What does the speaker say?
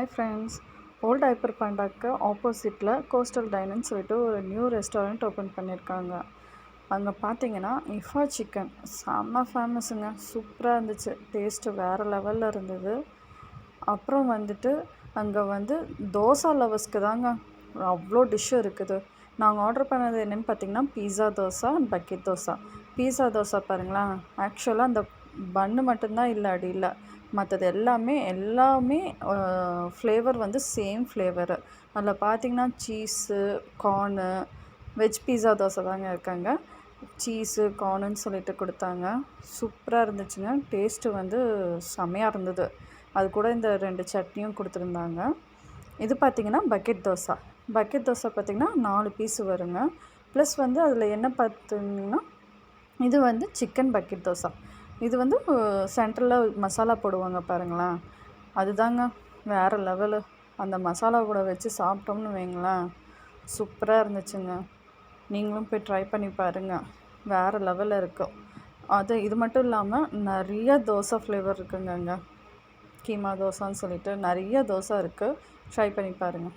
Hi friends, volt hyper பாண்டாக்கு ஆப்போசிட்டில் coastal டைனுன்னு சொல்லிட்டு ஒரு நியூ ரெஸ்டாரண்ட் ஓப்பன் பண்ணியிருக்காங்க. அங்கே பார்த்தீங்கன்னா இஃபா சிக்கன் செம்ம ஃபேமஸுங்க. சூப்பராக இருந்துச்சு, டேஸ்ட்டு வேறு லெவலில் இருந்தது. அப்புறம் வந்துட்டு அங்கே தோசை லவர்ஸ்க்கு தாங்க அவ்வளோ டிஷ்ஷு இருக்குது. நாங்கள் ஆர்டர் பண்ணது என்னென்னு பார்த்தீங்கன்னா பீஸா தோசை அண்ட் பக்கெட் தோசை. பீஸா தோசை பாருங்களேன், ஆக்சுவலாக அந்த பன்னு மட்டும்தான் இல்லை அடியில், மற்றது எல்லாமே ஃப்ளேவர் சேம் ஃப்ளேவரு. அதில் பார்த்திங்கன்னா சீஸு, கார்னு, வெஜ் பீஸா தோசை தாங்க இருக்காங்க. சீஸு கார்னுன்னு சொல்லிட்டு கொடுத்தாங்க. சூப்பராக இருந்துச்சுங்க. டேஸ்ட்டு செம்மையாக இருந்தது. அது கூட இந்த 2 சட்னியும் கொடுத்துருந்தாங்க. இது பார்த்திங்கன்னா பக்கெட் தோசை. பக்கெட் தோசை பார்த்திங்கன்னா 4 பீஸு வருங்க. ப்ளஸ் அதில் என்ன பார்த்திங்கன்னா இது சிக்கன் பக்கெட் தோசை. இது சென்டரில் மசாலா போடுவாங்க பாருங்களேன், அதுதாங்க வேறு லெவலு. அந்த மசாலா கூட வச்சு சாப்பிட்டோம்னு வைங்களேன், சூப்பராக இருந்துச்சுங்க. நீங்களும் போய் ட்ரை பண்ணி பாருங்கள், வேறு லெவலில் இருக்கும். இது மட்டும் இல்லாமல் நிறைய தோசை ஃப்ளேவர் இருக்குங்க. அங்கே கீமா தோசைன்னு சொல்லிட்டு நிறைய தோசை இருக்குது. ட்ரை பண்ணி பாருங்கள்.